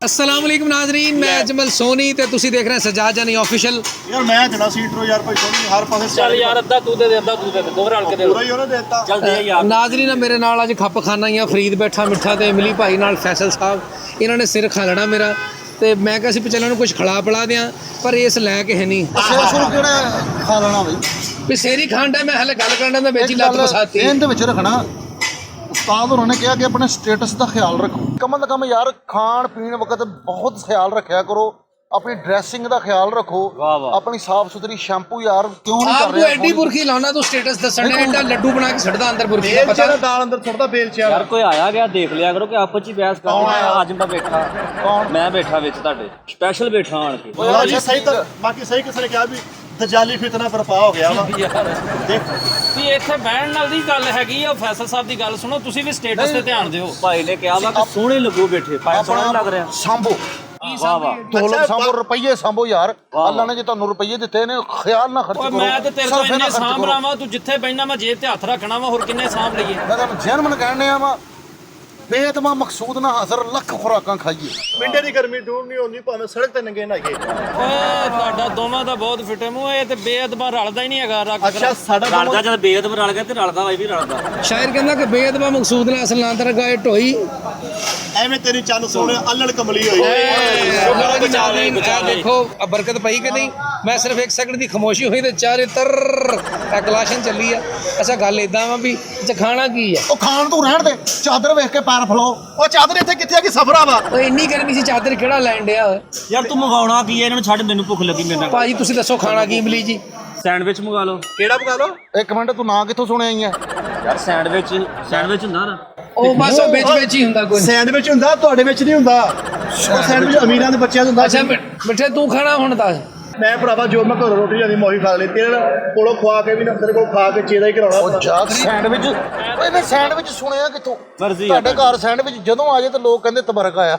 अस्सलाम वालेकुम नाज़रीन, मैं अजमल सोनी ते तुसी देख रहे हैं सजाद जानी ऑफिशियल। यार मैं देना सीटरो यार भाई सोनी हर पासे ਚੱਲ ਯਾਰ ਅੱਧਾ ਤੂੰ ਦੇ ਅੱਧਾ ਤੂੰ ਦੇ ਦੋ ਰਲ ਕੇ ਦੇ ਪੂਰਾ ਹੀ ਉਹਨੇ ਦੇਤਾ। ਚੱਲ ਦੇ ਯਾਰ। नाज़रीन मेरे नाल अज खप खाना ही आ फरीद बैठा मिठा ते इमली भाई नाल फैसल साहब इन्हों ने सिर खा लेना मेरा ते मैं कहा सी चलो कुछ खिला पिला दियां पर इस लैके है नहीं ਸਿਰ ਸੁਰ ਕਿਹੜਾ ਖਾ ਲੈਣਾ ਬਈ भी सेरी खान मैं हले गल करना मैं बेची लत फसाती ਇਹਦੇ ਵਿੱਚ ਰੱਖਣਾ ਉਸਤਾਦ ਹੋਰਾਂ ਨੇ ਕਿਹਾ ਕਿ ਆਪਣੇ ਸਟੇਟਸ ਦਾ ਖਿਆਲ ਰੱਖੋ ਕਮ ਸੇ ਕਮ ਯਾਰ ਖਾਣ ਪੀਣ ਵਕਤ ਬਹੁਤ ਖਿਆਲ ਰੱਖਿਆ ਕਰੋ अपनी ड्रेसिंग का ख्याल रखो अपनी साफ सुथरी शैम्पू यार क्यों नहीं कर रहे एडी बुरखी लाना तू स्टेटस दसण एडा लड्डू बना के छड़दा अंदर बुरखी का पता दाल अंदर छड़दा बेल च यार कोई आया गया देख लिया करो कि आपस च बहस कर आज मैं बैठा मैं बैठा विच ਤੁਹਾਡੇ स्पेशल बैठा आन के यार जी सही तो बाकी सही किसी ने कहा भी दजाली फितना बर्पा हो गया वा देख ਵੀ ਇੱਥੇ ਬਹਿਣ ਨਾਲ ਦੀ ਗੱਲ ਹੈਗੀ ਆ ਫੈਸਲ ਸਾਹਿਬ ਦੀ ਗੱਲ ਸੁਣੋ ਤੁਸੀਂ ਵੀ ਸਟੇਟਸ ਤੇ ਧਿਆਨ ਦਿਓ ਭਾਈ ਨੇ ਕਿਹਾ ਵਾ ਕਿ ਸੋਹਣੇ ਲੱਗੋ ਬੈਠੇ ਪਾਇਆ ਸੋਹਣਾ ਲੱਗ ਰਿਹਾ सांभो ਵਾਹ ਵਾਹ ਤੋਲੋ सांभो रुपये सांभो यार अल्लाह ने जो ਤੁਹਾਨੂੰ ਰੁਪਏ ਦਿੱਤੇ ਨੇ ਖਿਆਲ ਨਾ ਖਰਚ ਓਏ ਕਰੋ ਮੈਂ ਤੇ ਤੇਰੇ ਤੋਂ ਇੰਨੇ ਸਾਂਭ ਰਾਵਾਂ ਤੂੰ ਜਿੱਥੇ ਬੈਠਣਾ ਮੈਂ ਜੇਬ ਤੇ ਹੱਥ ਰੱਖਣਾ ਵਾ ਹੋਰ ਕਿੰਨੇ ਸਾਂਭ ਲਈਏ ਮੈਂ ਤੁਹਾਨੂੰ ਜਨਮਨ ਕਹਿਣੇ ਆ ਵਾ ਬੇਦਮਾ ਮਕਸੂਦ ਨਾ ਹਾਜ਼ਰ ਲੱਖ ਖੁਰਾਕਾਂ ਖਾਈਏ ਪਿੰਡੇ ਦੀ ਗਰਮੀ ਦੂਰ ਨਹੀਂ ਹੁੰਦੀ ਭਾਵੇਂ ਸੜਕ ਤੇ ਨੰਗੇ ਨਾਈਏ ਓਏ ਤੁਹਾਡਾ ਦੋਵਾਂ ਦਾ ਬਹੁਤ ਫਿੱਟੇ ਮੂੰਹ ਇਹ ਤੇ ਬੇਅਦਬਾ ਰਲਦਾ ਹੀ ਨਹੀਂ ਹੈਗਾ ਰੱਖ ਅੱਛਾ ਸਾਡਾ ਰਲਦਾ ਜਦ ਬੇਅਦਬ ਰਲ ਗਿਆ ਤੇ ਰਲਦਾ ਬਾਈ ਵੀ ਰਲਦਾ शायर कहंदा कि बेदबा मकसूद ना असल नांदर गाए ढोई ਐਵੇਂ ਤੇਰੀ ਚੰਨ ਸੋਹਣੇ ਅੱਲੜ ਕਮਲੀ ਹੋਈ देखो अब बरकत पई कि नहीं मैं सिर्फ एक सेकंड की खामोशी हुई तो चारे तर एक्लाशन चली है अच्छा गल इदां वा भी खाना की है ਉਹ ਖਾਣ ਤੋਂ ਰਹਿਣ ਦੇ ਚਾਦਰ ਵੇਖ ਕੇ ਪੈਰ ਫਲਾਓ ਉਹ ਚਾਦਰ ਇੱਥੇ ਕਿੱਥੇ ਆ ਕਿ ਸਫਰਾ ਵਾ ਉਹ ਇੰਨੀ ਗਰਮੀ ਸੀ ਚਾਦਰ ਕਿਹੜਾ ਲੈਣ ਡਿਆ ਓਏ ਯਾਰ ਤੂੰ ਮੰਗਾਉਣਾ ਕੀ ਹੈ ਇਹਨਾਂ ਨੂੰ ਛੱਡ ਮੈਨੂੰ ਭੁੱਖ ਲੱਗੀ ਮੇਰੇ ਨਾਲ ਭਾਜੀ ਤੁਸੀਂ ਦੱਸੋ ਖਾਣਾ ਕੀ ਮਿਲੀ ਜੀ ਸੈਂਡਵਿਚ ਮੰਗਾ ਲਓ ਕਿਹੜਾ ਪਕਾ ਲੋ ਇੱਕ ਮਿੰਟ ਤੂੰ ਨਾਂ ਕਿੱਥੋਂ ਸੁਣਿਆ ਹੀ ਆ ਯਾਰ ਸੈਂਡਵਿਚ ਹੁੰਦਾ ਨਾ ਉਹ ਬਸ ਉਹ ਵਿੱਚ ਹੀ ਹੁੰਦਾ ਕੋਈ ਸੈਂਡਵਿਚ ਹੁੰਦਾ ਤੁਹਾਡੇ ਵਿੱਚ ਨਹੀਂ ਹੁੰਦਾ ਉਹ ਸੈਂਡਵਿਚ ਅਮੀਰਾਂ ਦੇ ਬੱਚਿਆਂ ਦਾ ਹੁੰਦਾ ਅੱਛਾ ਮਿੱਠੇ ਤੂੰ ਖਾਣਾ ਹੁਣ ਦੱਸ ਮੈਂ ਭਰਾਵਾ ਜੋ ਮੈਂ ਘਰੋਂ ਰੋਟੀ ਜਾਂਦੀ ਮੋਹੀ ਖਾ ਲਈ ਤੇਰੇ ਕੋਲੋਂ ਖਵਾ ਕੇ ਵੀ ਨਾ ਤੇਰੇ ਕੋਲ ਖਾ ਕੇ ਚੇਦਾ ਹੀ ਕਰਾਉਣਾ ਉਹ ਜਾਤ ਸੈਂਡਵਿਚ ਇਹਨੇ ਸੈਂਡਵਿਚ ਸੁਣਿਆ ਕਿੱਥੋਂ ਮਰਜ਼ੀ ਤੁਹਾਡੇ ਘਰ ਸੈਂਡਵਿਚ ਜਦੋਂ ਆ ਜਾਏ ਤਾਂ ਲੋਕ ਕਹਿੰਦੇ ਤਬਰਕ ਆਇਆ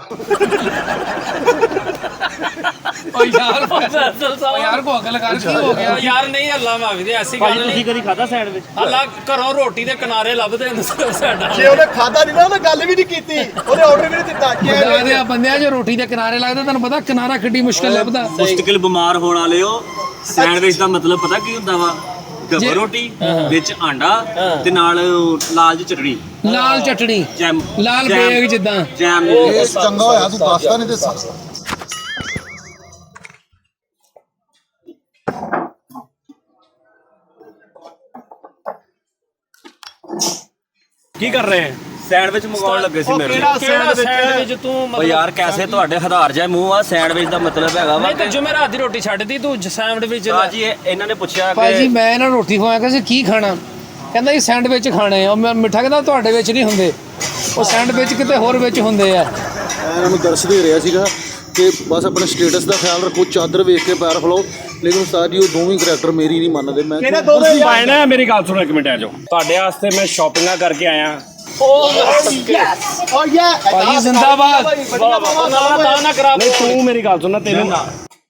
ਓ ਯਾਰ ਭੁੱਖ ਲਗਾ ਕੀ ਹੋ ਗਿਆ ਯਾਰ ਨਹੀਂ ਅੱਲਾ ਮਾਫੀ ਦੇ ਐਸੀ ਗੱਲ ਨਹੀਂ ਤੁਸੀਂ ਕਦੀ ਖਾਦਾ ਸੈਂਡਵਿਚ ਅੱਲਾ ਘਰੋਂ ਰੋਟੀ ਦੇ ਕਿਨਾਰੇ ਲੱਭਦੇ ਹੁੰਦੇ ਸਾਡਾ ਜੇ ਉਹਨੇ ਖਾਦਾ ਨਹੀਂ ਨਾ ਉਹਨੇ ਗੱਲ ਵੀ ਨਹੀਂ ਕੀਤੀ ਉਹਨੇ ਆਰਡਰ ਵੀ ਨਹੀਂ ਦਿੱਤਾ ਖੁਦਾ ਦੇ ਬੰਦਿਆਂ ਜੋ ਰੋਟੀ ਦੇ ਕਿਨਾਰੇ ਲੱਗਦਾ ਤੁਹਾਨੂੰ ਪਤਾ ਕਿਨਾਰਾ ਕਿੱਡੀ ਮੁਸ਼ਕਿਲ ਲੱਭਦਾ ਮੁਸ਼ਕਿਲ ਬਿਮਾਰ ਹੋਣ ਵਾਲਿਓ ਸੈਂਡਵਿਚ ਦਾ ਮਤਲਬ ਪਤਾ ਕੀ ਹੁੰਦਾ ਵਾ ਗੱਬਰ ਰੋਟੀ ਵਿੱਚ ਆਂਡਾ ਤੇ ਨਾਲ ਲਾਲ ਜਿਹੀ ਚਟਣੀ ਲਾਲ ਚਟਣੀ ਜੈਮ ਲਾਲ ਬੇਗ ਜਿੱਦਾਂ ਜੈਮ ਇਹ ਚੰਗਾ ਹੋਇਆ ਤੂੰ ਦੱਸਦਾ ਨਹੀਂ ਤੇ ਕੀ ਕਰ ਰਹੇ ਹੈ ਸੈਂਡਵਿਚ ਮੰਗਾਉਣ ਲੱਗੇ ਸੀ ਮੇਰੇ ਕਿਹੜਾ ਸੈਂਡਵਿਚ ਤੂੰ ਓ ਯਾਰ ਕੈਸੇ ਤੁਹਾਡੇ ਹਜ਼ਾਰ ਜਿਹਾ ਮੂੰਹ ਆ ਸੈਂਡਵਿਚ ਦਾ ਮਤਲਬ ਹੈਗਾ ਵਾ ਨਹੀਂ ਤੇ ਜੁਮੇਰਾਤ ਦੀ ਰੋਟੀ ਛੱਡਦੀ ਤੂੰ ਸੈਂਡਵਿਚ ਜੀ ਇਹਨਾਂ ਨੇ ਪੁੱਛਿਆ ਭਾਜੀ ਕਿ ਮੈਂ ਇਹਨਾਂ ਨੂੰ ਰੋਟੀ ਖਵਾਇਆ ਕਿ ਕੀ ਖਾਣਾ ਕਹਿੰਦਾ ਜੀ ਸੈਂਡਵਿਚ ਖਾਣੇ ਆ ਮੈਂ ਮਿੱਠਾ ਕਹਿੰਦਾ ਤੁਹਾਡੇ ਵਿੱਚ ਨਹੀਂ ਹੁੰਦੇ ਉਹ ਸੈਂਡਵਿਚ ਕਿਤੇ ਹੋਰ ਵਿੱਚ ਹੁੰਦੇ ਆ ਇਹਨਾਂ ਨੂੰ ਦਰਸ ਦੇ ਰਿਹਾ ਸੀਗਾ ਕਿ ਬਸ ਆਪਣੇ ਸਟੇਟਸ ਦਾ ਖਿਆਲ ਰੱਖੋ ਚਾਦਰ ਵੇਖ ਕੇ ਪੈਰ ਫਲਾਓ ਲੇਕਿਨ ਉਸਤਾਦ ਜੀ ਉਹ ਦੋਵੇਂ ਕਰੈਕਟਰ ਮੇਰੀ ਨਹੀਂ ਮੰਨਦੇ ਮੈਂ ਕਿਹਨੇ ਦੋਵੇਂ ਭਾਈ ਨਾ ਮੇਰੀ ਗੱਲ ਸੁਣੋ ਇੱਕ ਮਿੰਟ ਆ ਜਾਓ ਤੁਹਾਡੇ ਵਾਸਤੇ ਮੈਂ ਸ਼ਾਪਿੰਗਾਂ ਕਰਕੇ ਆਇਆ ਓ ਯਾ ਭਾਜੀ ਜ਼ਿੰਦਾਬਾਦ ਤਾਂ ਨਾ ਕਰਾ ਨਹੀਂ ਤੂੰ ਮੇਰੀ ਗੱਲ ਸੁਣ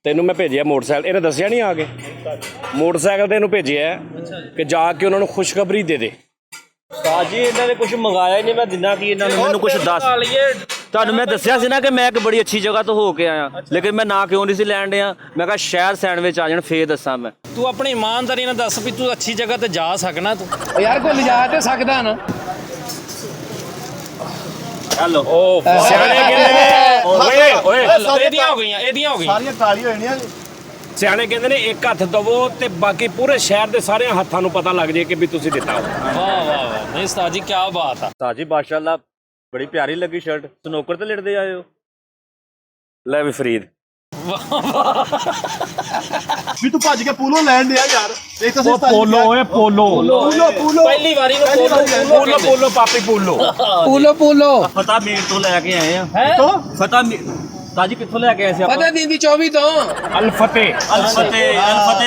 ਤੈਨੂੰ ਮੈਂ ਭੇਜਿਆ ਮੋਟਰਸਾਈਕਲ ਇਹਨੇ ਦੱਸਿਆ ਨਹੀਂ ਆ ਕੇ ਮੋਟਰਸਾਈਕਲ ਤੇ ਇਹਨੂੰ ਭੇਜਿਆ ਕਿ ਜਾ ਕੇ ਉਹਨਾਂ ਨੂੰ ਖੁਸ਼ਖਬਰੀ ਦੇ ਦੇ ਸਾਜੀ ਇਹਨਾਂ ਨੇ ਕੁਝ ਮੰਗਾਇਆ ਹੀ ਨਹੀਂ ਮੈਂ ਦਿਨਾ ਕੀ ਇਹਨਾਂ ਨੂੰ ਮੈਨੂੰ ਕੁਝ ਦੱਸ ਤੁਹਾਨੂੰ ਮੈਂ ਦੱਸਿਆ ਸੀ ਨਾ ਕਿ ਮੈਂ ਇੱਕ ਬੜੀ ਅੱਛੀ ਜਗ੍ਹਾ ਤੋਂ ਹੋ ਕੇ ਆਇਆ ਲੇਕਿਨ ਮੈਂ ਨਾ ਕਿਉਂ ਨਹੀਂ ਸੀ ਲੈਣ ਡਿਆ ਮੈਂ ਕਿਹਾ ਸ਼ਹਿਰ ਸੈਂਡਵਿਚ ਆ ਜਾਣ ਫੇਰ ਦੱਸਾਂ ਮੈਂ ਤੂੰ ਆਪਣੀ ਇਮਾਨਦਾਰੀ ਨਾਲ ਦੱਸ ਵੀ ਤੂੰ ਅੱਛੀ ਜਗ੍ਹਾ ਤੇ ਜਾ ਸਕਣਾ ਤੂੰ ਉਹ ਯਾਰ ਕੋਈ ਲਿਜਾ ਤੇ ਸਕਦਾ ਨਾ ਹੈਲੋ ਉਹ ਸਿਆਣੇ ਕਹਿੰਦੇ ਨੇ ਓਏ ਇਹਦੀਆਂ ਹੋ ਗਈਆਂ ਸਾਰੀਆਂ ਕਾਲੀ ਹੋ ਜਾਣੀਆਂ ਸਿਆਣੇ ਕਹਿੰਦੇ ਨੇ ਇੱਕ ਹੱਥ ਦਵੋ ਤੇ ਬਾਕੀ ਪੂਰੇ ਸ਼ਹਿਰ ਦੇ ਸਾਰੇ ਹੱਥਾਂ ਨੂੰ ਪਤਾ ਲੱਗ ਜੇ ਕਿ ਵੀ ਤੁਸੀਂ ਦਿੱਤਾ ਵਾਹ ਵਾਹ ਨਹੀਂ ਉਸਤਾਦ ਜੀ ਕੀ ਬਾਤ ਆ ਸਾਜੀ ਮਾਸ਼ਾਅੱਲਾ ਬੜੀ ਪਿਆਰੀ ਲੱਗੀ ਸ਼ਰਟ ਸਨੋਕਰ ਤੇ ਲਿੜਦੇ ਆਏ ਹੋ ਲੈ ਵੀ ਫਰੀਦ ਵੀ ਤੂੰ ਭੱਜ ਕੇ ਪੂਲੋ ਲੈਣ ਦਿਆ ਯਾਰ ਦੇਖ ਤਾਂ ਉਹ ਪੋਲੋ ਓਏ ਪੋਲੋ ਪਹਿਲੀ ਵਾਰੀ ਨੂੰ ਪੋਲੋ ਪਾਪੀ ਪੋਲੋ ਪੂਲੋ ਫਤਾ ਮੀਰ ਤੋਂ ਲੈ ਕੇ ਆਏ ਆ ਤੋਂ ਫਤਾ ਸਾਜੀ ਕਿੱਥੋਂ ਲੈ ਕੇ ਆਏ ਸੀ ਆਪਾਂ ਪਤਾ ਦਿੰਦੀ 24 ਤੋਂ ਅਲਫਤੇ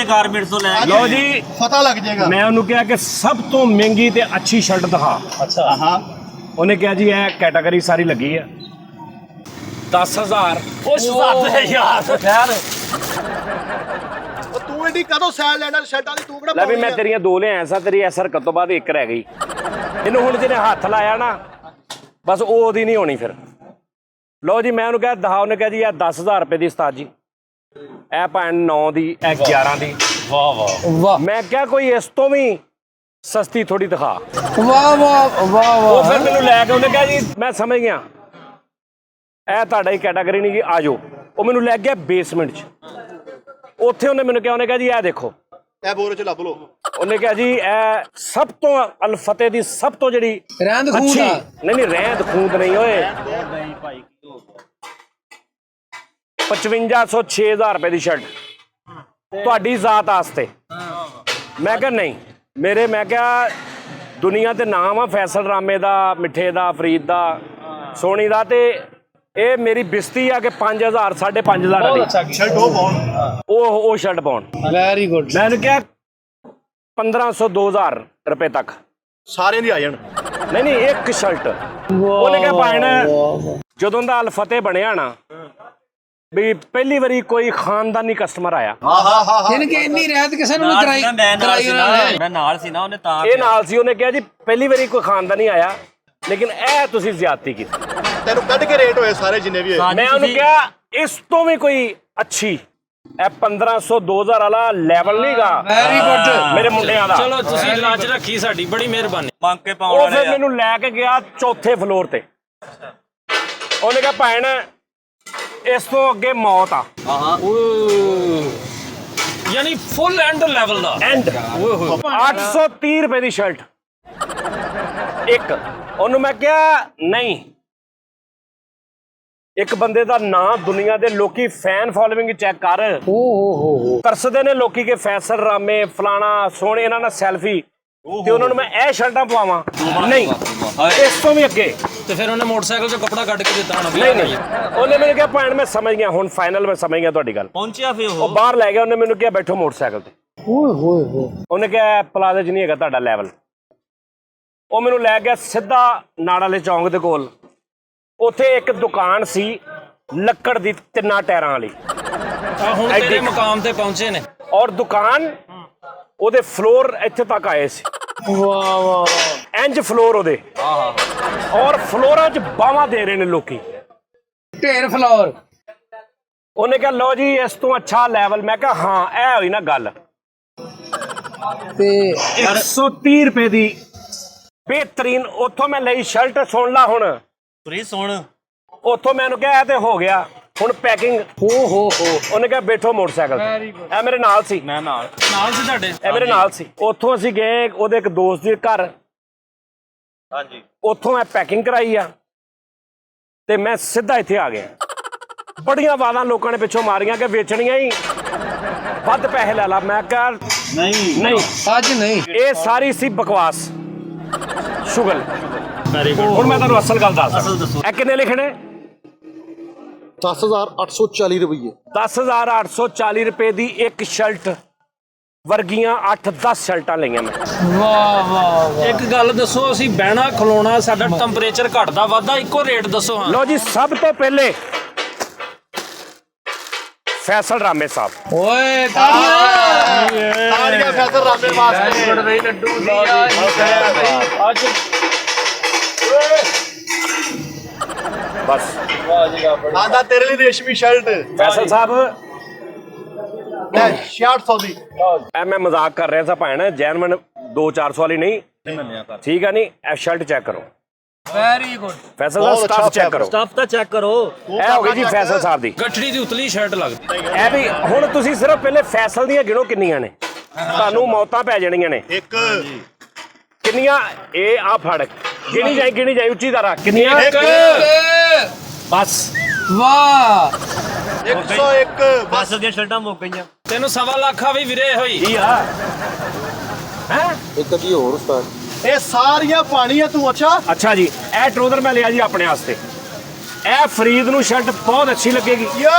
ਗਾਰਮੈਂਟਸ ਤੋਂ ਲੈ ਕੇ ਲਓ ਜੀ ਪਤਾ ਲੱਗ ਜਾਏਗਾ ਮੈਂ ਉਹਨੂੰ ਕਿਹਾ ਕਿ ਸਭ ਤੋਂ ਮਹਿੰਗੀ ਤੇ ਅੱਛੀ ਸ਼ਰਟ ਦਿਖਾ ਅੱਛਾ ਹਾਂ ਉਹਨੇ ਕਿਹਾ ਜੀ ਇਹ ਕੈਟਾਗਰੀ ਸਾਰੀ ਲੱਗੀ ਆ 10,000 ਉਹ ਉਸਤਾਦ ਯਾਰ ਖੈਰ ਤੂੰ ਐਡੀ ਕਦੋਂ ਸੈਲ ਲੈਣਾ ਸ਼ਰਟਾਂ ਦੀ ਤੂੰ ਕਿਹੜਾ ਲੈ ਵੀ ਮੈਂ ਤੇਰੀਆਂ ਦੋ ਲਿਆਇਆ ਸਾਂ ਤੇਰੀ ਇਸ ਹਰਕਤ ਤੋਂ ਬਾਅਦ ਇੱਕ ਰਹਿ ਗਈ ਇਹਨੂੰ ਹੁਣ ਜਿਹਨੇ ਹੱਥ ਲਾਇਆ ਨਾ ਬਸ ਉਹ ਉਹਦੀ ਨਹੀਂ ਹੋਣੀ ਫਿਰ ਲਓ ਜੀ ਮੈਂ ਉਹਨੂੰ ਕਿਹਾ ਦਿਖਾ, ਉਹਨੇ ਕਿਹਾ ਜੀ ਇਹ 10,000 ਰੁਪਏ ਦੀ ਉਸਤਾਦ ਜੀ, ਇਹ ਭੈਣ 9 ਦੀ, ਇਹ 11 ਦੀ। ਵਾਹ ਵਾਹ ਵਾਹ ਮੈਂ ਕਿਹਾ ਕੋਈ ਇਸ ਤੋਂ ਵੀ ਸਸਤੀ ਥੋੜੀ ਦਿਖਾ। ਵਾਹ ਵਾਹ ਵਾਹ ਉਹ ਵਾਹ ਫਿਰ ਮੈਨੂੰ ਲੈ ਕੇ ਉਹਨੇ ਕਿਹਾ ਜੀ ਮੈਂ ਸਮਝ ਗਿਆ ਇਹ ਤੁਹਾਡਾ ਹੀ ਕੈਟਾਗਰੀ ਨਹੀਂ, ਜੀ ਆ ਜਾਓ। ਉਹ ਮੈਨੂੰ ਲੈ ਗਿਆ ਬੇਸਮੈਂਟ 'ਚ, ਉੱਥੇ ਉਹਨੇ ਮੈਨੂੰ ਕਿਹਾ, ਉਹਨੇ ਕਿਹਾ ਜੀ ਇਹ ਦੇਖੋ, ਇਹ ਬੋਰੇ ਚ ਲੱਭ ਲਓ। ਉਹਨੇ ਕਿਹਾ ਜੀ ਇਹ ਸਭ ਤੋਂ ਅਲਫਤੇ ਦੀ ਸਭ ਤੋਂ ਜਿਹੜੀ ਰਹਿੰਦ ਖੂੰਹਦ ਅੱਛੀ, ਆ। ਨਹੀਂ ਰਹਿੰਦ ਖੂੰਦ ਨਹੀਂ ਓਏ, 5500 6000 ਰੁਪਏ ਦੀ ਸ਼ਰਟ ਤੁਹਾਡੀ ਜ਼ਾਤ ਵਾਸਤੇ। ਮੈਂ ਕਿਹਾ ਨਹੀਂ ਮੇਰੇ, ਮੈਂ ਕਿਹਾ ਦੁਨੀਆ ਤੇ ਨਾਮ ਆ ਫੈਸਲ ਰਾਮੇ ਦਾ, ਮਿੱਠੇ ਦਾ, ਫਰੀਦ ਦਾ, ਸੋਨੀ ਦਾ, ਤੇ ਇਹ ਮੇਰੀ ਬਿਸਤੀ ਆ ਕਿ 5000 5,500 ਵਾਲੀ ਸ਼ਰਟ ਉਹ ਪਾਉਣ। ਉਹ ਸ਼ਰਟ ਪਾਉਣ। Very good. ਮੈਂ ਉਹਨੂੰ ਕਿਹਾ 1500 2000 ਰੁਪਏ ਤੱਕ ਸਾਰਿਆਂ ਦੀ ਆ ਜਾਣ। ਨਹੀਂ ਇੱਕ ਸ਼ਰਟ। ਉਹਨੇ ਕਿਹਾ ਭੈਣ ਜਦੋਂ ਦਾ ਅਲਫਤੇ ਬਣਿਆ ਨਾ ਵੀ ਪਹਿਲੀ ਵਾਰੀ ਕੋਈ ਖਾਨਦਾਨੀ ਕਸਟਮਰ ਆਇਆ, ਯਾਨੀ ਕਿ ਇੰਨੀ ਰਿਆਇਤ ਕਿਸੇ ਨੂੰ ਨਹੀਂ ਕਰਾਈ ਉਹਨਾਂ ਨੇ। ਮੈਂ ਨਾਲ ਸੀ ਨਾ, ਉਹਨੇ ਤਾਂ ਇਹ ਨਾਲ ਸੀ। ਉਹਨੇ ਕਿਹਾ ਜੀ ਪਹਿਲੀ ਵਾਰੀ ਕੋਈ ਖਾਨਦਾਨੀ ਆਇਆ, ਲੇਕਿਨ ਇਹ ਤੁਸੀਂ ਜ਼ਿਆਦਤੀ ਕੀਤੀ। ਤੈਨੂੰ ਕੱਢ ਕੇ ਰੇਟ ਹੋਏ ਸਾਰੇ ਜਿੰਨੇ ਵੀ ਹੋਏ। ਮੈਂ ਉਹਨੂੰ ਕਿਹਾ ਇਸ ਤੋਂ ਵੀ ਕੋਈ ਅੱਛੀ, ਇਹ 1500 2000 ਵਾਲਾ ਲੈਵਲ ਨਹੀਂਗਾ ਵੈਰੀ ਗੁੱਡ ਮੇਰੇ ਮੁੰਡਿਆਂ ਦਾ। ਚਲੋ ਤੁਸੀਂ ਲਾਜ ਰੱਖੀ ਸਾਡੀ, ਬੜੀ ਮਿਹਰਬਾਨੀ। ਮੰਗ ਕੇ ਪਾਉਣ ਉਹ ਵਾਲੇ ਫਿਰ ਆ। ਮੈਨੂੰ ਲੈ ਕੇ ਗਿਆ ਚੌਥੇ ਫਲੋਰ ਤੇ। ਉਹਨੇ ਕਿਹਾ ਭੈਣ ਇਸ ਤੋਂ ਅੱਗੇ ਮੌਤ ਆ, ਯਾਨੀ full and level the. And 830 ਰੁਪਏ ਦੀ ਸ਼ਰਟ ਇੱਕ। ਉਹਨੂੰ ਮੈਂ ਕਿਹਾ ਨਹੀਂ, ਇੱਕ ਬੰਦੇ ਦਾ ਨਾਂ ਦੁਨੀਆ ਦੇ ਲੋਕੀ ਫੈਨ ਫੋਲੋਇੰਗ ਚੈੱਕ ਕਰ, ਤਰਸਦੇ ਨੇ ਲੋਕੀ ਕਿ ਫੈਸਲ ਰਾਮੇ ਫਲਾਣਾ ਸੋਹਣੇ, ਇਹਨਾਂ ਨਾਲ ਸੈਲਫੀ, ਤੇ ਉਹਨਾਂ ਨੂੰ ਮੈਂ ਇਹ ਸ਼ਰਟਾਂ ਪਵਾਵਾਂ? ਨਹੀਂ, ਇਸ ਤੋਂ ਵੀ ਅੱਗੇ। ਤੇ ਫਿਰ ਉਹਨੇ ਮੋਟਰਸਾਈਕਲ 'ਚੋਂ ਕੱਪੜਾ ਕੱਢ ਕੇ ਦਿੱਤਾ ਹੋਣਾ। ਨਹੀਂ ਉਹਨੇ ਮੈਨੂੰ ਕਿਹਾ ਭੈਣ ਮੈਂ ਸਮਝ ਗਿਆ ਹੁਣ, ਫਾਈਨਲ ਮੈਂ ਸਮਝ ਗਿਆ ਤੁਹਾਡੀ ਗੱਲ। ਪਹੁੰਚਿਆ ਫਿਰ ਉਹ ਬਾਹਰ ਲੈ ਗਿਆ, ਉਹਨੇ ਮੈਨੂੰ ਕਿਹਾ ਬੈਠੋ ਮੋਟਰਸਾਈਕਲ ਤੇ। ਉਹਨੇ ਕਿਹਾ ਪਲਾਜ਼ਾ 'ਚ ਨਹੀਂ ਹੈਗਾ ਤੁਹਾਡਾ ਲੈਵਲ। ਉਹ ਮੈਨੂੰ ਲੈ ਗਿਆ ਸਿੱਧਾ ਨਾੜ ਵਾਲੇ ਚੌਂਕ ਦੇ ਕੋਲ। ਉੱਥੇ ਇੱਕ ਦੁਕਾਨ ਸੀ ਲੱਕੜ ਦੀ 3 ਟਾਇਰਾਂ ਵਾਲੀ, ਹੁਣ ਤੇਰੇ ਮੁਕਾਮ ਤੇ ਪਹੁੰਚੇ ਨੇ। ਔਰ ਦੁਕਾਨ ਉਹਦੇ ਫਲੋਰ ਇੱਥੇ ਤੱਕ ਆਏ ਸੀ। ਵਾਹ ਵਾਹ ਇੰਜ ਫਲੋਰ ਉਹਦੇ, ਔਰ ਫਲੋਰਾਂ 'ਚ ਬਾਹਾਂ ਦੇ ਰਹੇ ਨੇ ਲੋਕੀ, ਢੇਰ ਫਲੋਰ। ਉਹਨੇ ਕਿਹਾ ਲਓ ਜੀ ਇਸ ਤੋਂ ਅੱਛਾ ਲੈਵਲ। ਮੈਂ ਕਿਹਾ ਹਾਂ ਇਹ ਹੋਈ ਨਾ ਗੱਲ। ਤੇ 130 ਰੁਪਏ ਦੀ ਬਿਹਤਰੀਨ ਉੱਥੋਂ ਮੈਂ ਲਈ ਸ਼ਰਟ। ਸੁਣ ਲਾ ਹੁਣ, ਫਰੀ ਸੁਣ। ਉੱਥੋਂ ਮੈਨੂੰ ਕਿਹਾ ਇਹ ਤੇ ਹੋ ਗਿਆ, ਹੁਣ ਪੈਕਿੰਗ। ਹੋ ਉਹਨੇ ਕਿਹਾ ਬੈਠੋ ਮੋਟਰਸਾਈਕਲ ਤੇ। ਇਹ ਮੇਰੇ ਨਾਲ ਸੀ, ਮੈਂ ਨਾਲ ਸੀ ਤੁਹਾਡੇ। ਇਹ ਮੇਰੇ ਨਾਲ ਸੀ। ਉੱਥੋਂ ਅਸੀਂ ਗਏ ਉਹਦੇ ਇੱਕ ਦੋਸਤ ਦੇ ਘਰ, ਹਾਂਜੀ। ਉੱਥੋਂ ਮੈਂ ਪੈਕਿੰਗ ਕਰਾਈ ਆ ਤੇ ਮੈਂ ਸਿੱਧਾ ਇੱਥੇ ਆ ਗਿਆ। ਬੜੀਆਂ ਆਵਾਜ਼ਾਂ ਲੋਕਾਂ ਨੇ ਪਿੱਛੋਂ ਮਾਰੀਆਂ ਕਿ ਵੇਚਣੀਆਂ ਹੀ, ਵੱਧ ਪੈਸੇ ਲੈ ਲਾ। ਮੈਂ ਕਿਹਾ ਨਹੀਂ ਅੱਜ ਨਹੀਂ। ਇਹ ਸਾਰੀ ਸੀ ਬਕਵਾਸ, ਸ਼ੁਗਲ। ਹੁਣ ਮੈਂ ਤੁਹਾਨੂੰ ਅਸਲ ਗੱਲ ਦੱਸਦਾ। ਇਹ ਕਿੰਨੇ ਲਿਖਣੇ? 10,840 ਰੁਪਏ। 10,840 ਰੁਪਏ ਦੀ ਇੱਕ ਸ਼ਰਟ ਵਰਗੀਆਂ 8-10 ਸ਼ਰਟਾਂ ਲਈਆਂ ਮੈਂ। ਵਾਹ ਵਾਹ ਇੱਕ ਗੱਲ ਦੱਸੋ, ਅਸੀਂ ਬਹਿਣਾ ਖਲੋਣਾ, ਸਾਡਾ ਟੈਂਪਰੇਚਰ ਘਟਦਾ ਵੱਧਦਾ, ਇੱਕੋ ਰੇਟ ਦੱਸੋ। ਹਾਂ ਲਓ ਜੀ, ਸਭ ਤੋਂ ਪਹਿਲੇ ਫੈਸਲ ਰਾਮੇ ਸਾਹਿਬ। ਓਏ ਤਾੜੀਆਂ ਤਾੜੀਆਂ ਫੈਸਲ ਰਾਮੇ ਵਾਸਤੇ। ਬਈ ਲੱਡੂ ਅੱਜ ਬਸ ਆਂਦਾ ਤੇਰੇ ਲਈ ਰੇਸ਼ਮੀ ਸ਼ਰਟ ਫੈਸਲ ਸਾਹਿਬ, ਲੈ 6600 ਦੀ। ਇਹ ਮੈਂ ਮਜ਼ਾਕ ਕਰ ਰਿਹਾ ਸਾਂ ਭੈਣ, ਜੈਨਮਨ 200-400 ਵਾਲੀ ਨਹੀਂ, ਠੀਕ ਆ? ਨਹੀਂ ਇਹ ਸ਼ਰਟ ਚੈੱਕ ਕਰੋ। Very good. Faisal sahib staff check ਕਰੋ। ਸਟਾਫ ਤਾਂ ਚੈੱਕ ਕਰੋ। ਇਹ ਹੋ ਗਈ ਜੀ ਫੈਸਲ ਸਾਹਿਬ ਦੀ। ਗੱਠੜੀ ਦੀ ਉਤਲੀ ਸ਼ਰਟ ਲੱਗਦੀ। ਇਹ ਵੀ ਹੁਣ ਤੁਸੀਂ ਸਿਰਫ ਪਹਿਲੇ ਫੈਸਲ ਦੀਆਂ ਗਿਣੋ ਕਿੰਨੀਆਂ ਨੇ, ਤੁਹਾਨੂੰ ਮੌਤਾਂ ਪੈ ਜਾਣੀਆਂ ਨੇ। ਇੱਕ ਕਿੰਨੀਆਂ? ਇਹ ਆ ਫੜ, ਗਿਣੀ ਜਾਈ ਉੱਚੀ ਤਰ੍ਹਾਂ। ਕਿੰਨੀਆਂ? ਬਸ ਵਾਹ 101 ਬਸ ਦੀਆਂ ਸ਼ਰਟਾਂ ਮੁੱਕ ਗਈਆਂ। ਤੈਨੂੰ 1.25 ਲੱਖ ਵੀ ਵੀਰੇ ਹੋਈ। ਕੀ ਆ ਹੈ? ਇੱਕ ਅੱਧੀ ਹੋਰ ਉਸਤਾਦ। ਇਹ ਸਾਰੀਆਂ ਪਾਣੀ ਆ ਤੂੰ। ਅੱਛਾ ਜੀ, ਇਹ ਟਰੂਜ਼ਰ ਮੈਂ ਲਿਆ ਜੀ ਆਪਣੇ ਵਾਸਤੇ। ਇਹ ਫਰੀਦ ਨੂੰ ਸ਼ਰਟ ਬਹੁਤ ਅੱਛੀ ਲੱਗੇਗੀ। ਯਾਰ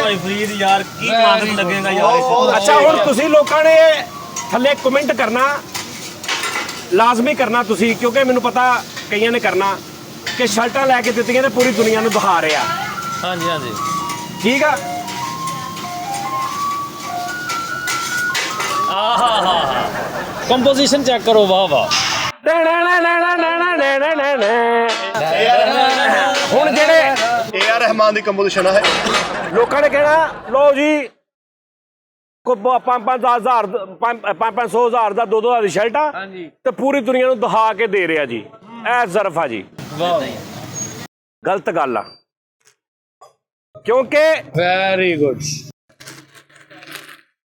ਭਾਈ ਫਰੀਦ ਯਾਰ ਕੀ ਕਾਗਜ਼ ਲੱਗੇਗਾ ਯਾਰ। ਅੱਛਾ ਹੁਣ ਤੁਸੀਂ ਲੋਕਾਂ ਨੇ ਥੱਲੇ ਕਮੈਂਟ ਕਰਨਾ, ਲਾਜ਼ਮੀ ਕਰਨਾ ਤੁਸੀਂ, ਕਿਉਂਕਿ ਮੈਨੂੰ ਪਤਾ ਕਈਆਂ ਨੇ ਕਰਨਾ ਕਿ ਸ਼ਰਟਾਂ ਲੈ ਕੇ ਦਿੱਤੀਆਂ ਨੇ ਪੂਰੀ ਦੁਨੀਆ ਨੂੰ ਦਿਖਾ ਰਿਹਾ। ਹਾਂਜੀ ਹਾਂਜੀ ਠੀਕ ਆ? ਆਹਾ ਕੰਪੋਜੀਸ਼ਨ ਚੈੱਕ ਕਰੋ। ਵਾਹ ਵਾਹ। ਨਾ ਹੁਣ ਜਿਹੜੇ A R Rahman the composition ਹੈ। ਲੋਕਾਂ ਨੇ ਕਹਿਣਾ ਲਓ ਜੀ ਕੋ 5-5 ਹਜ਼ਾਰ ਦਾ 2-2 ਹਜ਼ਾਰ ਦੀ ਸ਼ਰਟਾਂ ਤੇ ਪੂਰੀ ਦੁਨੀਆ ਨੂੰ ਦਿਖਾ ਕੇ ਦੇ ਰਿਹਾ ਜੀ। ਇਹ ਜ਼ਰਫ ਆ ਜੀ, ਗਲਤ ਗੱਲ ਆ, ਕਿਉਂਕਿ ਵੈਰੀ ਗੁੱਡ।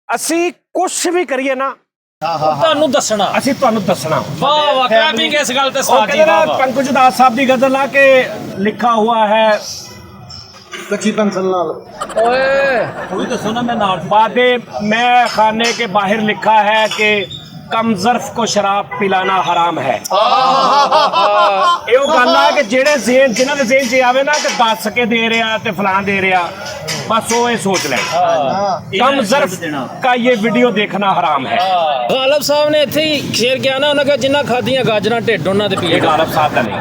ਅਸੀਂ ਕੁਛ ਵੀ ਕਰੀਏ ਨਾ ਤੁਹਾਨੂੰ ਦੱਸਣਾ, ਅਸੀਂ ਤੁਹਾਨੂੰ ਦੱਸਣਾ। ਵਾਹ ਵਾਹ, ਕਲੈਪਿੰਗ ਇਸ ਗੱਲ ਤੇ ਉਹ ਉਸਤਾਦ ਜੀ, ਕਹਿੰਦੇ ਵਾਹ ਨਾ ਵਾਹ। ਪੰਕਜ ਦਾਸ ਸਾਹਿਬ ਦੀ ਗਜ਼ਲ ਆ ਕਿ ਲਿਖਾ ਹੁਆ ਹੈ ਕੱਚੀ ਪੈਨਸਲ ਨਾਲ ਓਏ बादे मैं खाने के बाहर लिखा है कि कम ज़र्फ को शराब पिलाना हराम है। ਇਹ ਗੱਲ ਆ ਕਿ ਜਿਹੜੇ ਜ਼ੇਨ ਜਿਨ੍ਹਾਂ ਦੇ ਜ਼ੇਨ 'ਚ ਆਵੇ ਨਾ ਕਿ ਦੱਸ ਕੇ ਦੇ ਰਿਹਾ ਤੇ ਫਲਾਂ ਦੇ ਰਿਹਾ, ਬਸ ਉਹ ਇਹ ਸੋਚ ਲੈ कम ज़र्फ का ये वीडियो देखना हराम है। ਗਾਲਬ ਸਾਹਿਬ ਨੇ ਇੱਥੇ ਹੀ ਸ਼ੇਰ ਕਿਹਾ ਨਾ, ਉਹਨਾਂ ਕਿਹਾ ਜਿੰਨਾ ਖਾਦੀਆਂ ਗਾਜਰਾਂ ਢਿੱਡ ਉਹਨਾਂ ਦੇ ਇਹ ਪੀਏ। ਗਾਲਬ ਸਾਹਿਬ ਦਾ ਨਹੀਂ,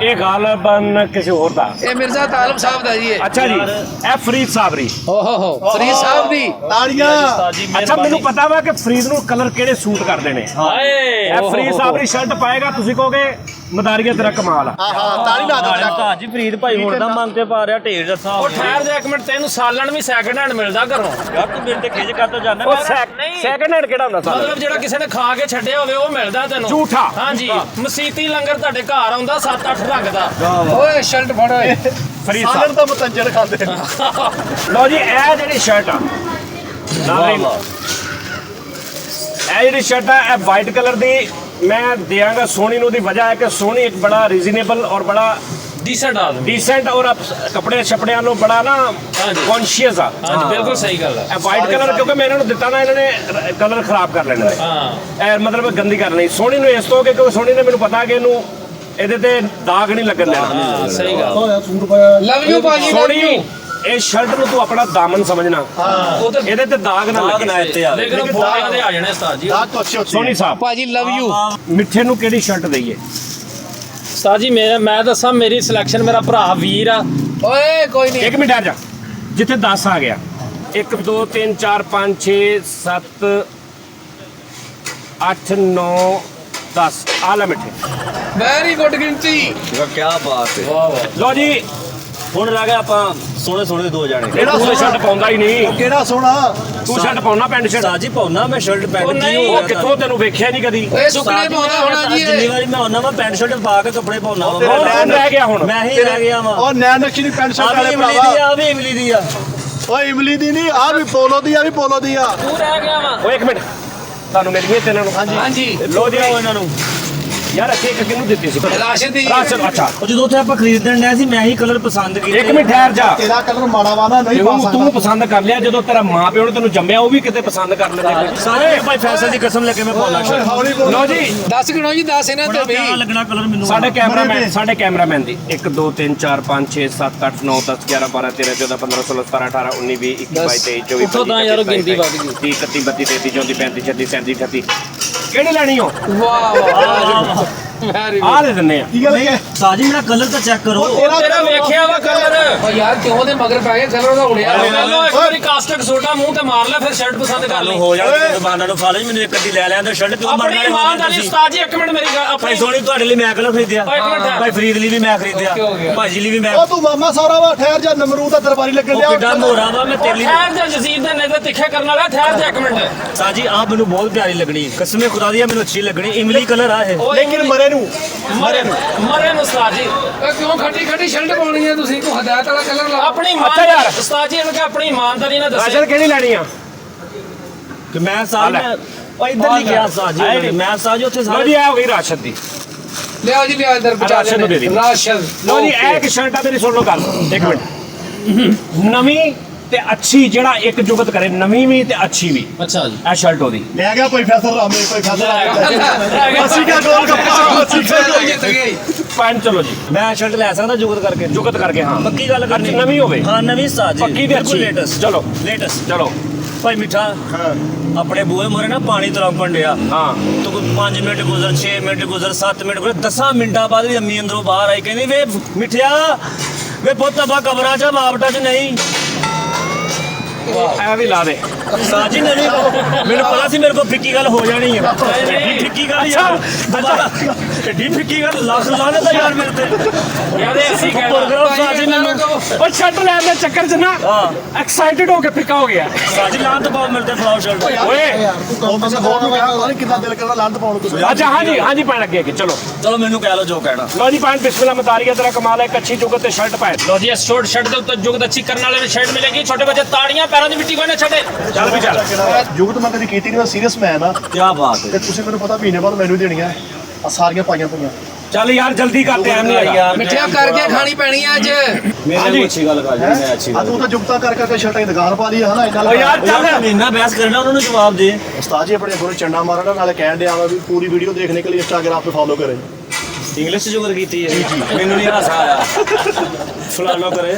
ਇਹ ਗਾਲਬਨ ਕਿਸੇ ਹੋਰ ਦਾ। ਇਹ ਮਿਰਜ਼ਾ ਤਾਲਬ ਸਾਹਿਬ ਦਾ ਜੀ ਇਹ। ਅੱਛਾ ਜੀ, ਇਹ ਫਰੀਦ ਸਾਬਰੀ। ਓਹੋ ਫਰੀਦ ਸਾਹਿਬ ਦੀ ਤਾੜੀਆਂ। ਅੱਛਾ ਮੈਨੂੰ ਪਤਾ ਵਾ ਕਿ ਫਰੀਦ ਨੂੰ ਕਲਰ ਕਿਹੜੇ ਸੂਟ ਕਰਦੇ ਨੇ। ਹਾਏ ਇਹ ਫਰੀਦ ਸਾਬਰੀ ਸ਼ਰਟ ਪਾਏਗਾ, ਤੁਸੀਂ ਕਹੋਗੇ ਮਦਾਰੀਆ ਤੇਰਾ ਕਮਾਲ ਆ। ਤਾੜੀ ਲਾ ਦੋ। ਉਸਤਾਦ ਜੀ ਫਰੀਦ ਭਾਈ ਹੁਣ ਦਾ ਮਨ ਤੇ ਪਾ ਰਿਹਾ ਢੇਰ ਦੱਸਾਂ। ਉਹ ਠਹਿਰ ਜਾ ਇੱਕ ਮਿੰਟ, ਤੈਨੂੰ ਸਾਲਣ ਵੀ ਸੈਕਿੰਡ ਹੈਂਡ ਮਿਲਦਾ ਘਰੋਂ। ਯਾਰ ਤੂੰ ਮੇਰੇ ਤੇ ਖਿੱਚ ਕਰ ਤੋਂ ਜਾਂਦਾ। ਉਹ ਸੈਕਿੰਡ ਹੈਂਡ ਕਿਹੜਾ ਹੁੰਦਾ ਸਾਡਾ? ਮਤਲਬ ਜਿਹੜਾ ਕਿਸੇ ਨੇ ਖਾ ਕੇ ਛੱਡਿਆ ਹੋਵੇ ਉਹ ਮਿਲਦਾ ਤੈਨੂੰ। ਝੂਠਾ। ਹਾਂਜੀ, ਮਸੀਤੀ ਲੰਗਰ ਤੁਹਾਡੇ ਘਰ ਆਉਂਦਾ 7-8 ਰੰਗ ਦਾ। ਓਏ ਸ਼ਰਟ ਫੜ ਓਏ। ਫਰੀਦ ਸਾਲਣ ਸਾਹਿਬ ਤਾਂ ਮਤੰਜਰ ਖਾਂਦੇ ਨੇ। ਲਓ ਜੀ, ਇਹ ਜਿਹੜੀ ਸ਼ਰਟ ਆ ਨਾਜ਼ਰੀਨ, ਇਹ ਜਿਹੜੀ ਸ਼ਰਟ ਆ ਇਹ ਵਾਈਟ ਕਲਰ ਦੀ ਮੈਂ ਦਿਆਂਗਾ ਸੋਨੀ ਨੂੰ। ਦੀ ਵਜ੍ਹਾ ਹੈ ਕਿ ਸੋਨੀ ਇੱਕ ਬੜਾ ਰੀਜ਼ਨੇਬਲ ਔਰ ਬੜਾ ਡੀਸੈਂਟ ਆਦਮੀ। ਡੀਸੈਂਟ ਔਰ ਕੱਪੜੇ ਛਪੜਿਆਂ ਨੂੰ ਬੜਾ ਨਾ ਕੌਨਸ਼ੀਅਸ ਆ। ਹਾਂਜੀ ਬਿਲਕੁਲ ਸਹੀ ਗੱਲ ਹੈ। ਇਹ ਵਾਈਟ ਕਲਰ ਕਿਉਂਕਿ ਮੈਂ ਇਹਨਾਂ ਨੂੰ ਦਿੱਤਾ ਨਾ, ਇਹਨਾਂ ਨੇ ਕਲਰ ਖਰਾਬ ਕਰ ਲੈਣਾ ਹੈ। ਹਾਂ ਇਹ ਮਤਲਬ ਗੰਦੀ ਕਰ ਲੈਣੀ ਸੋਨੀ ਨੂੰ ਇਸ ਤੋਂ ਕਿ ਕਿਉਂਕਿ ਸੋਨੀ ਨੇ ਮੈਨੂੰ ਪਤਾ ਕਿ ਇਹਨੂੰ ਇਹਦੇ ਤੇ ਦਾਗ ਨਹੀਂ ਲੱਗਣ ਦੇਣਾ। ਹਾਂ ਸਹੀ ਗੱਲ। ਲਵ ਯੂ ਭਾਜੀ, ਲਵ ਸੋਨੀ ਯੂ। ਇਹ ਸ਼ਰਟ ਨੂੰ ਤੂੰ ਆਪਣਾ ਦਾਮਨ ਸਮਝਣਾ, ਉਹ ਤੇ ਇਹਦੇ ਤੇ ਦਾਗ ਨਾ ਲੱਗੇ। ਲੇਕਿਨ ਉਹ ਫੋਟੋਆਂ ਦੇ ਆ ਜਾਣੇ ਉਸਤਾਦ ਜੀ। ਦਾਗ ਤੋਂ ਅੱਛੀ ਹੋਤੀ ਸੋਨੀ ਸਾਹਿਬ ਭਾਜੀ ਲਵ ਯੂ। ਮਿੱਠੇ ਨੂੰ ਕਿਹੜੀ ਸ਼ਰਟ ਦਈਏ? ਉਸਤਾਦ ਜੀ ਮੈਂ ਦੱਸਾਂ, ਮੇਰੀ ਸਿਲੈਕਸ਼ਨ ਮੇਰਾ ਭਰਾ ਵੀਰ ਆ। ਓਏ ਕੋਈ ਨਹੀਂ। ਇੱਕ ਮਿੰਟ ਆ ਜਾ, ਜਿੱਥੇ 10 ਆ ਗਿਆ 1 2 3 4 5 6 7 8 9 10 ਆ ਲੈ ਮਿੱਠੇ। ਵੈਰੀ ਗੁੱਡ ਗਿਣਤੀ। ਕੀ ਬਾਤ ਹੈ। ਵਾਹ ਵਾਹ। ਲਓ ਜੀ, ਹੁਣ ਰਹਿ ਗਿਆ ਆਪਾਂ ਸੋਹਣੇ ਸੋਹਣੇ ਦੇ ਦੋ ਜਾਣੇ। ਇਹ ਤੂੰ ਸ਼ਰਟ ਪਾਉਂਦਾ ਹੀ ਨਹੀਂ। ਕਿਹੜਾ ਸੋਹਣਾ। ਤੂੰ ਸ਼ਰਟ ਪਾਉਣਾ ਪੈਂਟ ਸ਼ਰਟ? ਉਸਤਾਦ ਜੀ ਪਾਉਣਾ ਮੈਂ ਸ਼ਰਟ ਪੈਂਟ ਨਹੀਂ, ਕੀ ਹੋ ਉਹ ਗਿਆ ਕਿੱਥੋਂ ਤੈਨੂੰ ਵੇਖਿਆ ਨਹੀਂ ਕਦੀ। ਓਏ ਸੁਪਨੇ ਪਾਉਂਦਾ ਹੋਣਾ ਜੀ ਜਿੰਨੀ ਇਹ। ਵਾਰੀ ਮੈਂ ਆਉਣਾ ਵਾ ਪੈਂਟ ਸ਼ਰਟ ਪਾ ਕੇ ਕੱਪੜੇ ਪਾਉਣਾ ਵਾ। ਕੌਣ ਰਹਿ ਗਿਆ ਹੁਣ? ਮੈਂ ਹੀ ਰਹਿ ਗਿਆ ਵਾ। ਉਹ ਨੈਣ ਨਕਸ਼ੀ ਦੀ ਪੈਂਟ ਆ ਸ਼ਰਟ ਵੀ ਵਾਲੇ ਇਮਲੀ ਦੀ ਭਰਾਵਾ। ਆ, ਵੀ ਇਮਲੀ ਦੀ ਆ। ਓਏ ਇਮਲੀ ਦੀ ਨਹੀਂ, ਆ ਵੀ ਪੋਲੋ ਦੀ ਆ, ਵੀ ਪੋਲੋ ਦੀ ਆ। ਤੂੰ ਰਹਿ ਗਿਆ ਵਾ। ਓਏ ਇੱਕ ਮਿੰਟ, ਤੁਹਾਨੂੰ ਮਿਲ ਗਈ ਤੈਨੂੰ? ਹਾਂਜੀ ਲੋ ਜੀ, ਇਹਨਾਂ ਨੂੰ ਯਾਰ ਅੱਛੇ ਇੱਕ ਕਿਹਨੂੰ ਦਿੱਤੀ ਸੀ? ਰਾਸ਼ਨ ਦੀ। ਰਾਸ਼ਨ। ਅੱਛਾ ਉਹ ਜਦੋਂ ਉੱਥੇ ਆਪਾਂ ਖਰੀਦਣ ਡਿਆ ਸੀ ਮੈਂ ਹੀ ਕਲਰ ਪਸੰਦ ਕੀਤੇ। ਇੱਕ ਮਿੰਟ ਠਹਿਰ ਜਾ। ਤੇਰਾ ਕਲਰ ਮਾੜਾ ਵਾਨਾ ਨਹੀਂ ਪਾ ਤੂੰ ਸਕਦਾ। ਪਸੰਦ ਕਰ ਲਿਆ, ਜਦੋਂ ਤੇਰਾ ਮਾਂ ਪਿਓ ਨੇ ਤੈਨੂੰ ਜੰਮਿਆ ਉਹ ਵੀ ਕਿਤੇ ਪਸੰਦ ਕਰ ਲੈਂਦੇ। ਸਾਰੇ ਭਾਈ ਫੈਸਲ ਦੀ ਕਸਮ ਲੈ ਕੇ ਮੈਂ ਪਾਉਣਾ ਸ਼ਰਟ। ਹੌਲੀ ਬੋਲ। ਲੋ ਜੀ, 10 ਗਿਣੋ ਜੀ, 10 ਇਹਨਾਂ ਤੇ ਬੜਾ ਵੀ। ਪਿਆਰਾ ਲੱਗਣਾ ਕਲਰ ਮੈਨੂੰ। ਸਾਡੇ ਕੈਮਰਾਮੈਨ ਦੀ 1 2 3 4 5 6 7 8 9 10 11 12 13 14 15 16 17 18 19 20 21 22 23 24 ਉੱਠੋ ਤਾਂ ਯਾਰ, ਉਹ ਗਿਣਤੀ ਵੱਧ ਗਈ। 30 31 32 33 34 35 36 37 38 ਕਿਹੜੀ ਲੈਣੀ ਹੋ? ਵਾਹ ਵਾਹ ਵੈਰੀ ਆ ਲੈ ਦਿੰਨੇ ਆ। ਕੀ ਗੱਲ ਹੈ? ਸਾਜੀ ਮੇਰਾ ਕਲਰ ਤਾਂ ਚੈੱਕ ਕਰੋ। ਤੇਰਾ ਵੇਖਿਆ ਵਾ ਕਲਰ। ਓ ਯਾਰ ਕਿਉਂ ਦੇ ਮਗਰ ਪੈ ਗਏ, ਕਲਰ ਦਾ ਉੜਿਆ। ਪਹਿਲਾਂ ਇੱਕ ਵਾਰੀ ਕਾਸਟਿਕ ਸੋਡਾ ਮੂੰਹ ਤੇ ਮਾਰ ਲੈ, ਫਿਰ ਸ਼ਰਟ ਪਸੰਦ ਕਰ ਲਈ। ਹੋ ਜਾ ਦੁਕਾਨਾਂ ਨੂੰ ਫਾਲੇ ਮੈਨੂੰ ਇੱਕ ਅੱਧੀ ਲੈ ਲਿਆ ਤੇ ਸ਼ਰਟ ਕਿਉਂ ਆਪਣੀ ਮਰਨਾ ਇਮਾਨਦਾਰੀ ਉਸਤਾਦ ਜੀ, ਇੱਕ ਮਿੰਟ ਮੇਰੀ ਗੱਲ। ਭਾਈ ਆਪਣੀ ਸੋਹਣੀ ਤੁਹਾਡੇ ਲਈ ਮੈਂ ਕਲਰ ਖਰੀਦਿਆ, ਇੱਕ ਮਿੰਟ। ਭਾਈ ਫਰੀਦ ਲਈ ਵੀ ਮੈਂ ਖਰੀਦਿਆ, ਓਕੇ ਹੋ ਗਿਆ। ਭਾਜੀ ਲਈ ਵੀ ਮੈਂ। ਉਹ ਤੂੰ ਮਾਮਾ ਸਾਰਾ ਵਾ, ਠਹਿਰ ਜਾ, ਨਮਰੂਦ ਦਾ ਦਰਬਾਰੀ ਲੱਗਣ ਉਹ ਲਿਆ। ਕਿੱਡਾ ਮੋਰਾ ਵਾ, ਮੈਂ ਤੇਰੇ ਲਈ। ਠਹਿਰ ਜਾ, ਜਸੀਰ ਦੇ ਨੇ ਤੇ ਤਿੱਖੇ ਕਰਨ ਵਾਲਾ, ਠਹਿਰ ਜਾ ਇੱਕ ਮਿੰਟ। ਸਾਜੀ ਆਹ ਮੈਨੂੰ ਬਹੁਤ ਪਿਆਰੀ ਲੱਗਣੀ, ਕਸਮੇ ਖੁਦਾ ਦੀ ਮੈਨੂੰ ਅੱਛੀ ਲੱਗਣੀ। ਇਮਲੀ ਕਲਰ ਆ ਇਹ। ਲੇਕਿਨ ਮਰੇ ਨੂੰ ਮਰੇ ਨੂੰ ਉਸਤਾਦ ਜੀ, ਓਏ ਕਿਉਂ ਖੱਟੀ ਖੱਟੀ ਸ਼ਰਟ ਪਾਉਣੀ ਹੈ ਤੁਸੀਂ? ਕੋਈ ਹਦਾਇਤ ਵਾਲਾ ਕਲਰ ਲਾ। ਆਪਣੀ ਅੱਛਾ ਯਾਰ। ਉਸਤਾਦ ਜੀ, ਇਹਨਾਂ ਕਿ ਆਪਣੀ ਇਮਾਨਦਾਰੀ ਨਾਲ ਦੱਸੇ। ਰਾਸ਼ਨ ਕਿਹੜੀ ਲੈਣੀ ਆ? ਕਿ ਮੈਂ ਸਾਜ ਮੈਂ ਉਹ ਇੱਧਰ ਨਹੀਂ ਗਿਆ ਸਾਜੀ, ਮੈਂ ਸਾਜ ਉੱਥੇ ਲੋ ਸਾਰੇ। ਜੀ, ਆ ਹੋ ਗਈ ਰਾਸ਼ਨ ਦੀ। ਲਿਆਓ ਜੀ, ਲਿਆਓ ਇੱਧਰ ਬਚਾ ਰਾਸ਼ਨ ਨੂੰ ਦੇ ਦੇ। ਰਾਸ਼ਨ। ਲੋ ਜੀ, ਇਹ ਇੱਕ ਸ਼ਰਟ ਆ, ਮੇਰੀ ਸੁਣ ਲਓ ਗੱਲ ਇੱਕ ਮਿੰਟ। ਨਵੀਂ ਤੇ ਅੱਛੀ, ਜਿਹੜਾ ਇੱਕ ਜੁਗਤ ਕਰੇ, ਨਵੀਂ ਵੀ ਤੇ ਅੱਛੀ ਵੀ। ਅੱਛਾ ਜੀ। ਇਹ ਸ਼ਰਟ ਉਹਦੀ। ਲੈ ਗਿਆ ਕੋਈ ਫੈਸਲ ਰਾਮੇ, ਕੋਈ ਫੈਸਲ ਗਿਆ। ਅਸੀਂ ਕਿਆ ਗੋਲ ਗੱਪਾ ਅਸੀਂ ਕਿਆ ਜਿੱਤ ਗਏ। ਪੈਂਟ ਚਲੋ ਜੀ, ਮੈਂ ਸ਼ਰਟ ਲੈ ਸਕਦਾ ਜੁਗਤ ਕਰਕੇ। ਜੁਗਤ ਕਰਕੇ। ਹਾਂ ਪੱਕੀ ਗੱਲ ਕਰਨੀ। ਅੱਛੀ ਨਵੀਂ ਹੋਵੇ। ਹਾਂ ਨਵੀਂ ਸਾਜੀ, ਪੱਕੀ ਤੇ ਅੱਛੀ। ਲੇਟੈਸਟ। ਚਲੋ ਲੇਟੈਸਟ। ਚਲੋ ਭਾਈ ਮਿੱਠਾ ਆਪਣੇ ਬੂਹੇ ਮੋਰੇ ਨਾ ਪਾਣੀ ਤਲੰਪਣ ਡਿਆ। ਹਾਂ। ਤੂੰ ਕੋਈ 5 ਮਿੰਟ ਗੁਜ਼ਰ, 6 ਮਿੰਟ ਗੁਜ਼ਰ, 7 ਮਿੰਟ ਗੁਜ਼ਰ, 10 ਮਿੰਟਾਂ ਬਾਅਦ ਵੀ ਅੰਮੀ ਅੰਦਰੋਂ ਬਾਹਰ ਆਈ, ਕਹਿੰਦੀ ਵੇ ਮਿੱਠਿਆ, ਵੇ ਪੁੱਤ ਆਪਾਂ ਕਬਰਾਂ 'ਚ ਬਾਪਟਾ 'ਚ ਨਹੀਂ। ਇਹ ਵੀ ਲਾ ਦੇ। ਉਸਤਾਦ ਜੀ ਨਹੀਂ ਮੈਨੂੰ ਪਤਾ ਸੀ ਮੇਰੇ ਕੋਲ ਫਿੱਕੀ ਗੱਲ ਹੋ ਜਾਣੀ ਹੈ ਏਡੀ ਫਿੱਕੀ ਗੱਲ ਯਾਰ ਦੁਬਾਰਾ ਏਡੀ ਫਿੱਕੀ ਗੱਲ ਲੱਖ ਲਾਣੇ ਦਾ ਯਾਰ ਮੇਰੇ ਤੇ ਯਾਰ ਇਹ ਅਸੀਂ ਕਹਿਣਾ ਉਸਤਾਦ ਜੀ ਮੈਨੂੰ ਉਹ ਸ਼ਰਟ ਲੈਣ ਦੇ ਚੱਕਰ 'ਚ ਨਾ ਐਕਸਾਈਟਡ ਹੋ ਕੇ ਫਿੱਕਾ ਹੋ ਗਿਆ ਉਸਤਾਦ ਜੀ ਲਾਂਤ ਪਾਓ ਮਿਲਦੇ ਫਲਾਓ ਸ਼ਰਟ ਓਏ ਉਹ ਕਿਸੇ ਹੋਰ ਨੂੰ ਕਹਿਣਾ ਪਤਾ ਨਹੀਂ ਕਿੰਨਾ ਦਿਲ ਕਰਦਾ ਲੰਡ ਪਾਉਣ ਨੂੰ ਤੁਸੀਂ ਅੱਛਾ ਹਾਂਜੀ ਪੈਣ ਅੱਗੇ ਅੱਗੇ ਚਲੋ ਚਲੋ ਮੈਨੂੰ ਕਹਿ ਲਓ ਜੋ ਕਹਿਣਾ ਲਓ ਜੀ ਪੈਣ ਬਿਸਮਿਲ੍ਲਾ ਮਤਾਰੀਆ ਤੇਰਾ ਕਮਾਲ ਹੈ ਕੱਚੀ ਚੁਗਤ ਤੇ ਸ਼ਰਟ ਪਾਏ ਲੋ ਜੀ ਇਸ ਸ਼ੋਰਟ ਸ਼ਰਟ ਦੇ ਉੱਤੇ ਜੁਗਤ ਅੱਛੀ ਕਰਨ ਵਾਲੇ ਨੂੰ ਸ਼ਰਟ ਮਿਲੇਗੀ ਛੋਟੇ ਬੱਚੇ ਤਾੜੀਆਂ ਪੈਰਾਂ ਦੀ ਮਿੱਟੀ ਕੋਈ ਨਾ ਛੱਡੇ ਚੱਲ ਵੀ ਚੱਲ ਜੁਗਤ ਮੈਂ ਕਦੀ ਕੀਤੀ ਨਹੀਂ, ਮੈਂ ਸੀਰੀਅਸ ਮੈਨ ਆ ਕੀ ਬਾਤ ਹੈ ਤੇ ਤੁਸੀਂ ਮੈਨੂੰ ਪਤਾ ਮਹੀਨੇ ਬਾਅਦ ਮੈਨੂੰ ਦੇਣੀਆਂ ਆ ਸਾਰੀਆਂ ਪਾਈਆਂ ਪਈਆਂ। ਚੱਲ ਯਾਰ ਜਲਦੀ ਕਰ ਟਾਈਮ ਨਹੀਂ ਹੈਗਾ ਮਿੱਠਿਆ ਕਰਕੇ ਖਾਣੀ ਪੈਣੀ ਆ ਅੱਜ। ਮੇਰੇ ਲਈ ਅੱਛੀ ਗੱਲ ਕਰ ਜੀ ਮੈਂ ਅੱਛੀ ਆ ਤੂੰ ਤਾਂ ਜੁਗਤਾਂ ਕਰ ਕਰਕੇ ਸ਼ਰਟਾਂ ਦੀ ਦੁਕਾਨ ਪਾ ਲਈ ਹੈ ਨਾ ਇਹਨਾਂ ਓ ਯਾਰ ਚੱਲ ਇੰਨਾ ਬਹਿਸ ਕਰਨਾ ਉਹਨਾਂ ਨੂੰ ਜਵਾਬ ਦੇ ਉਸਤਾਦ ਜੀ ਆਪਣੇ ਬੋਲੇ ਚੰਡਾ ਮਾਰਨਾ ਨਾਲੇ ਕਹਿਣ ਡਿਆ ਵਾ ਵੀ ਪੂਰੀ ਵੀਡੀਓ ਦੇਖਣੇ ਕੇ ਲਈ ਇੰਸਟਾਗ੍ਰਾਮ पे फॉलो करें। ਇੰਗਲਿਸ਼ ਜੁਗਰ ਕੀਤੀ ਹੈ ਮੈਨੂੰ ਨਹੀਂ ਹਾਸਾ ਆਇਆ ਫਲਾਨੋ ਕਰੇ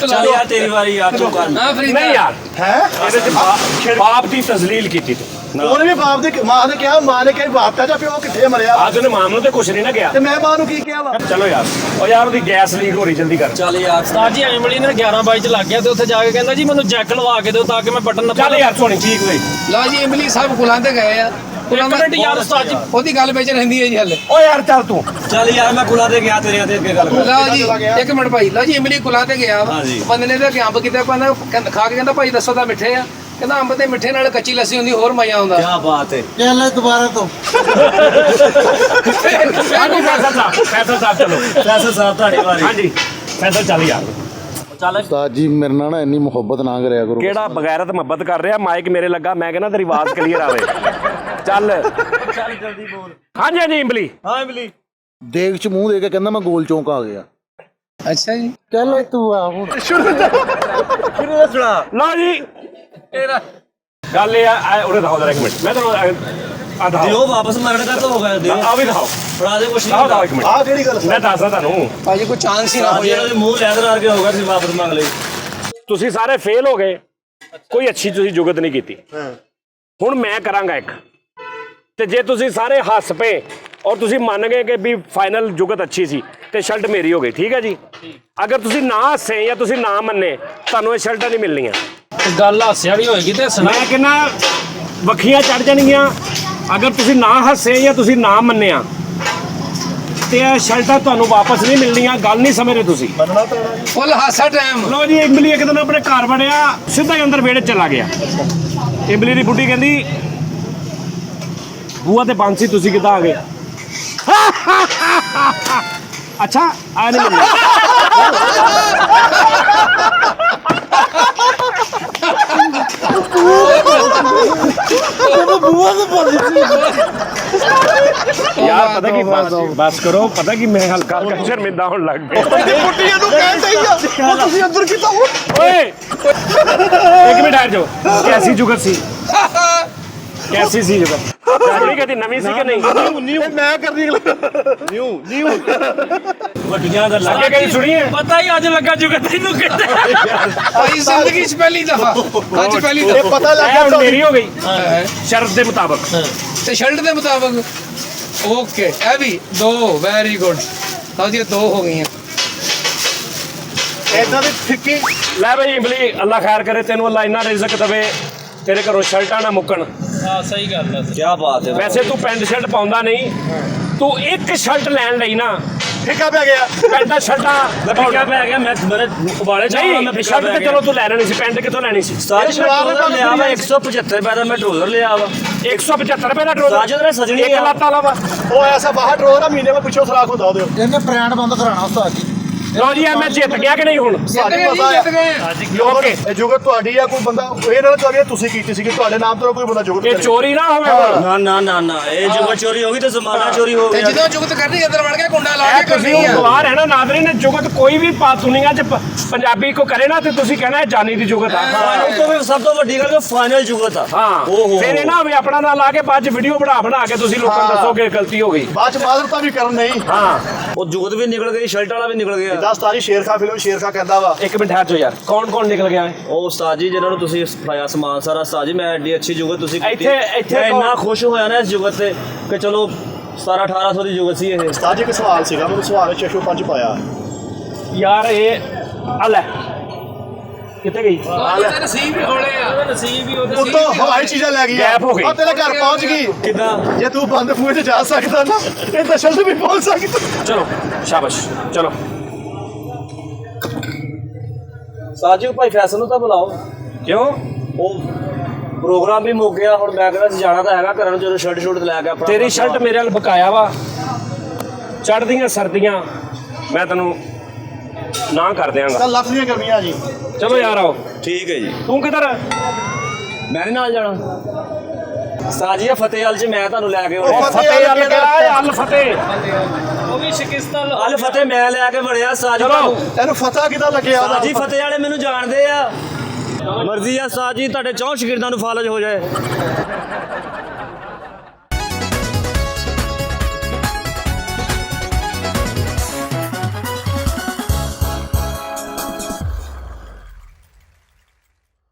ਚੱਲ ਯਾਰ ਤੇਰੀ ਵਾਰੀ ਯਾਰ ਤੂੰ ਕਰ ਹਾਂ ਫਰੀਦ ਨਹੀਂ ਯਾਰ ਹੈ ਇਹਦੇ ਚ ਬਾਪ ਦੀ ਤਜ਼ਲੀਲ ਕੀਤੀ ਤੂੰ ਉਹਨੇ ਵੀ ਬਾਪ ਦੇ ਮਾਂ ਨੇ ਕਿਹਾ, ਮਾਂ ਨੇ ਕਿਹਾ ਬਾਪ ਦਾ ਜਾਂ ਪਿਓ ਕਿੱਥੇ ਮਰਿਆ ਅੱਜ ਉਹਨੇ ਮਾਂ ਨੂੰ ਤੇ ਕੁਛ ਨਹੀਂ ਨਾ ਗਿਆ ਤੇ ਮੈਂ ਮਾਂ ਨੂੰ ਕੀ ਕਿਹਾ ਵਾ। ਚਲੋ ਯਾਰ ਓ ਯਾਰ ਉਹਦੀ ਗੈਸ ਲੀਕ ਹੋ ਰਹੀ ਜਲਦੀ ਕਰ ਚੱਲ ਯਾਰ ਉਸਤਾਦ ਜੀ ਐਮਲੀ ਨੇ 11 ਬਾਈ ਚ ਲੱਗ ਗਿਆ ਤੇ ਉੱਥੇ ਜਾ ਕੇ ਕਹਿੰਦਾ ਜੀ ਮੈਨੂੰ ਜੈਕ ਲਵਾ ਕੇ ਦਿਓ ਤਾਂ ਕਿ ਮੈਂ ਬਟਨ ਨਾ ਚੱਲ ਯਾਰ ਸੋਣੀ ਠੀਕ ਹੋਈ ਲਓ ਜੀ ਇਮਲੀ ਸਾਹਿਬ ਕੁਲਾਂ ਤੇ ਗਏ ਆ ਕੁਲਾਂ ਇੱਕ ਮਿੰਟ ਯਾਰ ਉਸਤਾਦ ਜੀ ਉਹਦੀ ਗੱਲ ਵਿੱਚ ਰਹਿੰਦੀ ਹੈ ਜੀ ਹਲੇ। ਓ ਯਾਰ ਚੱਲ ਤੂੰ ਚੱਲ ਯਾਰ ਮੈਂ ਕੁਲਾ ਤੇ ਗਿਆ ਤੇਰੇ ਤੇ ਅੱਗੇ ਗੱਲ ਕਰ ਲਓ ਜੀ ਇੱਕ ਮਿੰਟ ਭਾਈ, ਲਓ ਜੀ ਇਮਲੀ ਕੁਲਾਂ ਤੇ ਗਿਆ ਵਾ। ਹਾਂਜੀ। ਬੰਦੇ ਨੇ ਤੇ ਅੰਬ ਕਿਤੇ ਖਾ ਕੇ ਕਹਿੰਦਾ ਭਾਈ ਦੱਸੋ ਤਾਂ ਮਿੱਠੇ ਆ, ਕਹਿੰਦਾ ਅੰਬ ਤੇ ਮਿੱਠੇ ਨਾਲ ਕੱਚੀ ਲੱਸੀ ਹੁੰਦੀ ਹੋਰ ਮਜ਼ਾ ਆਉਂਦਾ। ਕੀ ਬਾਤ ਹੈ ਚੱਲ ਦੁਬਾਰਾ ਤੋਂ ਹਾਂਜੀ ਫੈਸਲ ਸਾਹਿਬ ਚਲੋ ਫੈਸਲ ਸਾਹਿਬ ਤੁਹਾਡੀ ਵਾਰੀ ਹਾਂਜੀ ਫੈਸਲ ਚੱਲ ਯਾਰ ਉਸਤਾਦ ਜੀ ਮੇਰੇ ਨਾਲ ਨਾ ਇੰਨੀ ਮੁਹੱਬਤ ਨਾ ਕਰਿਆ ਕਰੋ। ਕਿਹੜਾ ਬਗੈਰਤ ਮੁਹੱਬਤ ਕਰ ਰਿਹਾ ਮਾਈਕ ਮੇਰੇ ਲੱਗਾ ਮੈਂ ਕਹਿੰਦਾ ਤੇਰੀ ਆਵਾਜ਼ ਕਲੀਅਰ ਆਵੇ ਚੱਲ ਚੱਲ ਜਲਦੀ ਬੋਲ ਹਾਂਜੀ ਇੰਬਲੀ ਹਾਂ ਇਮਲੀ ਦੇਗ 'ਚ ਮੂੰਹ ਦੇ ਕੇ ਕਹਿੰਦਾ ਮੈਂ ਗੋਲ ਚੌਂਕ ਆ ਗਿਆ। ਅੱਛਾ ਜੀ ਚੱਲ ਤੂੰ ਆ ਹੁਣ ਸ਼ੁਰੂ ਦੱਸਣਾ ਲਓ ਜੀ ਗੱਲ ਇਹ ਆ ਉਹਨੇ ਦਿਖਾਓ ਜਰਾ ਇੱਕ ਮਿੰਟ ਮੈਂ ਤੁਹਾਨੂੰ ਆ ਦਿਖਾਓ ਦਿਓ ਵਾਪਸ ਮਰਨ ਦਾ ਤਾਂ ਹੋ ਗਿਆ ਦਿਓ ਆ ਵੀ ਦਿਖਾਓ ਫੜਾ ਦੇ ਕੁਛ ਦਿਖਾਓ ਨਹੀਂ ਇੱਕ ਮਿੰਟ ਆਹ ਕਿਹੜੀ ਗੱਲ ਮੈਂ ਦੱਸਦਾ ਤੁਹਾਨੂੰ ਭਾਜੀ ਕੋਈ ਚਾਂਸ ਹੀ ਨਾ ਹੋ ਜਿਹੜਾ ਜਾਏ। ਮੂੰਹ ਲੈਦਰ ਆ ਕੇ ਹੋ ਗਿਆ ਸੀ ਵਾਪਸ ਮੰਗ ਲਈ ਤੁਸੀਂ ਸਾਰੇ ਫੇਲ ਹੋ ਗਏ ਕੋਈ ਅੱਛੀ ਤੁਸੀਂ ਜੁਗਤ ਨਹੀਂ ਕੀਤੀ ਹੁਣ ਮੈਂ ਕਰਾਂਗਾ ਇੱਕ ਤੇ ਜੇ ਤੁਸੀਂ ਸਾਰੇ ਹੱਸ ਪਏ ਔਰ ਤੁਸੀਂ ਮੰਨ ਗਏ ਕਿ ਵੀ ਫਾਈਨਲ ਜੁਗਤ ਅੱਛੀ ਸੀ ਤੇ ਸ਼ਰਟ ਮੇਰੀ ਹੋ ਗਈ ਠੀਕ ਹੈ ਜੀ ਅਗਰ ਤੁਸੀਂ ਨਾ ਹੱਸੇ ਜਾਂ ਤੁਸੀਂ ਨਾ ਮੰਨੇ ਤੁਹਾਨੂੰ ਇਹ ਸ਼ਰਟਾਂ ਨਹੀਂ ਮਿਲਣੀਆਂ ਗੱਲ ਹਾਸੇ ਵਾਲੀ ਹੋਏਗੀ ਤੇ ਸੁਣਾ ਮੈਂ ਕਹਿੰਦਾ ਵੱਖੀਆਂ ਚੜ ਜਾਣਗੀਆਂ ਅਗਰ ਤੁਸੀਂ ਨਾ ਹੱਸੇ ਜਾਂ ਤੁਸੀਂ ਨਾ ਮੰਨਿਆ ਤੇ ਇਹ ਸ਼ਰਟਾਂ ਤੁਹਾਨੂੰ ਵਾਪਸ ਨਹੀਂ ਮਿਲਣੀਆਂ ਗੱਲ ਨਹੀਂ ਸਮਝਦੇ ਤੁਸੀਂ ਮੰਨਣਾ ਪੈਣਾ ਜੀ। ਫੁੱਲ ਹਾਸਾ ਟਾਈਮ। ਲੋ ਜੀ ਇਮਲੀ ਇੱਕ ਦਿਨ ਆਪਣੇ ਘਰ ਵੜਿਆ ਸਿੱਧਾ ਹੀ ਅੰਦਰ ਵਿਹੜੇ ਚਲਾ ਗਿਆ ਇਮਲੀ ਦੀ ਬੁੱਢੀ ਕਹਿੰਦੀ ਬੂਆ ਤੇ ਬੰਦ ਸੀ ਤੁਸੀਂ ਕਿੱਦਾਂ ਆ ਗਏ ਅੱਛਾ ਆ ਨਹੀਂ ਮਿਲਣਾ ਯਾਰ ਪਤਾ ਕੀ ਬਸ ਕਰੋ ਪਤਾ ਕੀ ਮੈਂ ਹਲਕਾ ਹਲਕਾ ਸ਼ਰਮਿੰਦਾ ਹੋਣ ਲੱਗ ਗਿਆ ਬੁੱਢੀ ਇਹਨੂੰ ਕਹਿਣ ਡਈ ਆ ਉਹ ਤੁਸੀਂ ਅੰਦਰ ਕੀਤਾ ਓਏ ਇੱਕ ਮਿੰਟ ਆ ਜਾਓ ਕੈਸੀ ਜੁਗਤ ਸੀ ਕੈਸੀ ਸੀ ਜੁਗਤ ਜਾਨੀ ਕਦੀ ਨਵੀਂ ਸੀ ਕਿ ਨਹੀਂ ਨਿਊ ਮੈਂ ਕਰਦੀ ਨਿਊ ਵੱਡੀਆਂ ਗੱਲਾਂ ਅੱਗੇ ਕਦੀ ਸੁਣੀ ਹੈ ਪਤਾ ਹੀ ਅੱਜ ਲੱਗਾ ਜੁਗਾ ਤੈਨੂੰ ਕਿੱਥੇ ਭਾਈ ਜ਼ਿੰਦਗੀ 'ਚ ਪਹਿਲੀ ਦਫਾ ਅੱਜ ਪਹਿਲੀ ਇਹ ਦਫਾ ਪਤਾ ਲੱਗ ਇਹ ਗਿਆ ਹੁਣ ਮੇਰੀ ਹੋ ਗਈ ਸ਼ਰਤ ਦੇ ਮੁਤਾਬਕ ਤੇ ਸ਼ਰਟ ਦੇ ਮੁਤਾਬਕ ਓਕੇ ਇਹ ਵੀ ਦੋ ਵੈਰੀ ਗੁੱਡ। ਲਓ ਜੀ 2 ਹੋ ਗਈਆਂ। ਇਦਾਂ ਦੀ ਫਿੱਕੀ ਲੈ ਬਈ ਇਮਲੀ ਅੱਲਾ ਖੈਰ ਕਰੇ ਤੈਨੂੰ ਅੱਲਾ ਇੰਨਾ ਰਿਜ਼ਕ ਦੇਵੇ ਤੇਰੇ ਘਰੋਂ ਸ਼ਰਟਾਂ ਨਾ ਮੁੱਕਣ ਹਾਂ ਸਹੀ ਗੱਲ ਹੈ ਕੀ ਬਾਤ ਹੈ ਵੈਸੇ ਤੂੰ ਪੈਂਟ ਸ਼ਰਟ ਪਾਉਂਦਾ ਨਹੀਂ ਤੂੰ ਇੱਕ ਸ਼ਰਟ ਲੈਣ ਲਈ ਨਾ ਫਿੱਕਾ ਪੈ ਗਿਆ ਪੈਂਟਾਂ ਸ਼ਰਟਾਂ ਮੈਂ ਫਿੱਕਾ ਪੈ ਗਿਆ ਮੈਂ ਮੇਰੇ ਉਬਾਲੇ ਚਾਹਾਂ ਮੈਂ ਫਿੱਕਾ ਸ਼ਰਟ ਪੈ ਤੇ ਗਿਆ ਚਲੋ ਤੂੰ ਲੈ ਲੈਣੀ ਸੀ ਪੈਂਟ ਕਿੱਥੋਂ ਲੈਣੀ ਸੀ ਸਾਰੀ ਸ਼ਰਟ ਲਿਆ ਵਾ 175 ਰੁਪਏ ਦਾ ਮੈਂ ਟਰੋਜ਼ਰ ਲਿਆ ਵਾ 175 ਰੁਪਏ ਦਾ ਟਰੋਜ਼ਰ ਸਾਜੋ ਨੇ ਸਜਣੀ ਇੱਕ ਲੱਤ ਵਾਲਾ ਵਾ ਉਹ ਐਸਾ ਬਾਹਰ ਡਰੋਰ ਆ ਮਹੀਨੇ ਵਿੱਚ ਪਿੱਛੋਂ ਸਰਾਖ ਹੁੰਦਾ ਉਹਦੇ ਇਹਨੇ ਬ੍ਰਾਂਡ ਬੰਦ ਕਰਾਣਾ ਉਸਤਾਦ ਜੀ। ਲਓ ਜੀ ਮੈਂ ਜਿੱਤ ਗਿਆ ਕਿ ਨਹੀਂ ਹੁਣ ਜਿੱਤ ਗਏ ਜੀ ਜਿੱਤ ਗਏ। ਓਕੇ ਇਹ ਜੁਗਤ ਤੁਹਾਡੀ ਆ ਕੋਈ ਬੰਦਾ ਇਹ ਨਾ ਕਹੇ ਤੁਸੀਂ ਕੀਤੀ ਸੀ ਕਿ ਤੁਹਾਡੇ ਨਾਮ ਤੋਂ ਕੋਈ ਬੰਦਾ ਜੁਗਤ ਇਹ ਕਰੇ। ਚੋਰੀ ਨਾ ਹੋਵੇ ਹੁਣ ਨਾ ਨਾ ਨਾ ਨਾ ਇਹ ਜੋ ਚੋਰੀ ਹੋ ਗਈ ਤੇ ਜ਼ਮਾਨਾ ਚੋਰੀ ਹੋ ਤੇ ਗਿਆ ਜਦੋਂ ਜੁਗਤ ਕਰਨੀ ਅੰਦਰ ਵੜ ਕੇ ਕੁੰਡਾ ਲਾ ਇਹ ਕੇ ਤੁਸੀਂ ਕਰਨੀ ਆ। ਗਵਾਹ ਹੈ ਨਾ ਨਾਜ਼ਰੀਨ ਜੁਗਤ ਕੋਈ ਵੀ ਦੁਨੀਆ 'ਚ ਪੰਜਾਬੀ ਕੋ ਕਰੇ ਨਾ ਤੇ ਤੁਸੀਂ ਕਹਿਣਾ ਇਹ ਜਾਨੀ ਦੀ ਜੁਗਤ ਆ ਫਾਈਨਲ ਤੋਂ ਵੀ ਸਭ ਤੋਂ ਵੱਡੀ ਗੱਲ ਫਾਈਨਲ ਜੁਗਤ ਆ ਹਾਂ ਫਿਰ ਇਹ ਨਾ ਹੋਵੇ ਆਪਣਾ ਨਾਲ ਲਾ ਕੇ ਬਾਅਦ 'ਚ ਵੀਡੀਓ ਬਣਾ ਕੇ ਤੁਸੀਂ ਲੋਕਾਂ ਨੂੰ ਦੱਸੋਗੇ ਗਲਤੀ ਹੋ ਗਈ ਬਾਅਦ ਚ ਮਾਜ਼ਰਤਾ ਵੀ ਕਰਨ ਨਹੀਂ ਹਾਂ ਉਹ ਜੁਗਤ ਵੀ ਨਿਕਲ ਗਈ ਸ਼ਰਟ ਵਾਲਾ ਵੀ ਨਿਕਲ ਗਿਆ 10 ਤਾਰੀਖ ਸ਼ੇਰਖਾ ਫਿਲਮ ਸ਼ੇਰਖਾ ਕਹਿੰਦਾ ਵਾ ਇੱਕ ਮਿੰਟ ਠਹਿਰ ਜਾਓ ਯਾਰ ਕੌਣ ਨਿਕਲ ਗਿਆ ਹੈ ਉਹ ਉਸਤਾਦ ਜੀ ਜਿਹਨਾਂ ਨੂੰ ਤੁਸੀਂ ਸਿਖਾਇਆ ਸਮਾਨ ਸਾਰਾ ਉਸਤਾਦ ਜੀ ਮੈਂ ਐਡੀ ਅੱਛੀ ਜੁਗਤ ਤੁਸੀਂ ਕੀਤੀ ਇੱਥੇ ਮੈਂ ਇੰਨਾ ਖੁਸ਼ ਹੋਇਆ ਨਾ ਇਸ ਜੁਗਤ ਤੇ ਕਿ ਚਲੋ 1700-1800 ਦੀ ਜੁਗਤ ਸੀ ਇਹ ਉਸਤਾਦ ਜੀ ਇੱਕ ਸਵਾਲ ਸੀਗਾ ਮੈਨੂੰ ਸਵਾਲ 605 ਪਾਇਆ ਯਾਰ ਇਹ ਆ ਲੈ ਕਿੱਥੇ ਗਈ ਉਹਦੇ ਨਸੀਬ ਹੀ ਹੋਲੇ ਆ ਨਸੀਬ ਹੀ ਉਹਦੇ ਉੱਤੋਂ ਹਵਾਈ ਚੀਜ਼ਾਂ ਲੈ ਗਈ ਗੈਪ ਹੋ ਗਈ। ਆ ਤੇਰੇ ਘਰ ਪਹੁੰਚ ਗਈ ਕਿੱਦਾਂ ਜੇ ਤੂੰ ਬੰਦ ਖੂਹ 'ਚ ਜਾ ਸਕਦਾ ਨਾ ਇਹ ਦਸ਼ਲ ਤੇ ਵੀ ਪਹੁੰਚ ਸਕਦਾ। ਚਲੋ ਸ਼ਾਬਾਸ਼ ਚਲੋ ਸਾਜੂ ਭਾਈ ਫੈਸਲ ਨੂੰ ਤਾਂ ਬੁਲਾਓ। ਕਿਉਂ ਉਹ ਪ੍ਰੋਗਰਾਮ ਵੀ ਮੁੱਕ ਗਿਆ, ਹੁਣ ਮੈਂ ਕਹਿੰਦਾ ਜਾਣਾ ਤਾਂ ਹੈਗਾ ਘਰਾਂ ਨੂੰ, ਜਦੋਂ ਸ਼ਰਟ ਸ਼ੂਟ ਲੈ ਕੇ ਆਪਣਾ ਤੇਰੀ ਸ਼ਰਟ ਮੇਰੇ ਵੱਲ ਬਕਾਇਆ ਵਾ ਚੜ੍ਹਦੀਆਂ ਸਰਦੀਆਂ ਮੈਂ ਤੈਨੂੰ ਨਾ ਕਰ ਦਿਆਂਗਾ। ਤਾਂ ਲੱਖ ਦੀਆਂ ਗਰਮੀਆਂ ਜੀ। ਚਲੋ ਯਾਰ ਆਓ। ਠੀਕ ਹੈ ਜੀ। ਤੂੰ ਕਿੱਧਰ ਮੈਂ ਨਹੀਂ ਨਾਲ ਜਾਣਾ। ਸਾਜੀਆ ਫਤਿਹਵਾਲ ਚ ਮੈਂ ਤੁਹਾਨੂੰ ਲੈ ਕੇ ਆਉਣਾ। ਫਤਿਹ ਅੱਲ ਕਿਹੜਾ ਅੱਲ ਫਤਿਹ ਉਹ ਵੀ ਸ਼ਿਕਸਤਾਨ ਅੱਲ ਫਤਿਹ ਮੈਂ ਲੈ ਕੇ ਵੜਿਆ ਸਾਜੂ ਤੁਹਾਨੂੰ। ਇਹਨੂੰ ਫਤਿਹ ਕਿਦਾਂ ਲੱਗਿਆ ਉਹਦਾ? ਸਾਜੀ ਫਤਿਹ ਵਾਲੇ ਮੈਨੂੰ ਜਾਣਦੇ ਆ। ਮਰਜ਼ੀ ਆ ਸਾਜੀ ਤੁਹਾਡੇ 4 ਸ਼ਾਗਿਰਦਾਂ ਨੂੰ ਫਾਲਜ ਹੋ ਜਾਏ।